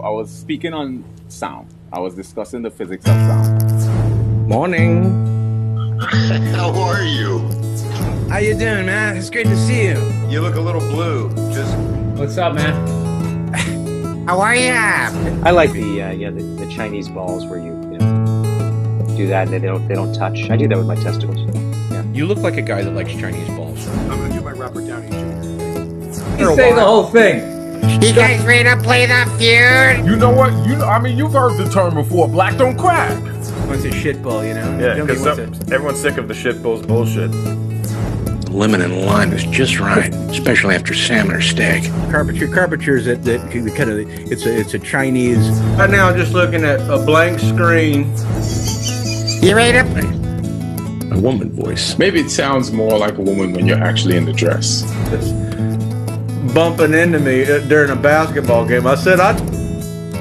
I was speaking on sound. I was discussing the physics of sound. Morning. How are you? How you doing, man? It's great to see you. You look a little blue. Just What's up, man? How are you? I like the Chinese balls where you do that and they don't touch. I do that with my testicles. Yeah. You look like a guy that likes Chinese balls. I'm gonna do my Robert Downey Jr. You say the whole thing. You guys ready to play the feud? You know what? You've heard the term before. Black don't crack. What's a shit ball, you know? Yeah, because everyone's sick of the shit bull's bullshit. Lemon and lime is just right, especially after salmon or steak. Carpentry is that kind of it's a Chinese. Right now, I'm just looking at a blank screen. You ready to? A woman voice. Maybe it sounds more like a woman when you're actually in the dress. It's bumping into me during a basketball game. I said,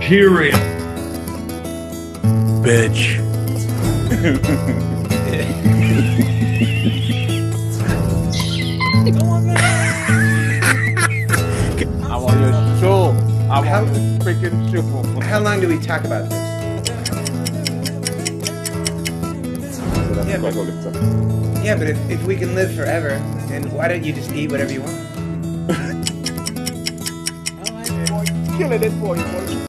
Period. Bitch. I want your show. I want your freaking show. How long do we talk about this? Yeah, but if we can live forever, then why don't you just eat whatever you want? Killing it for you, boy.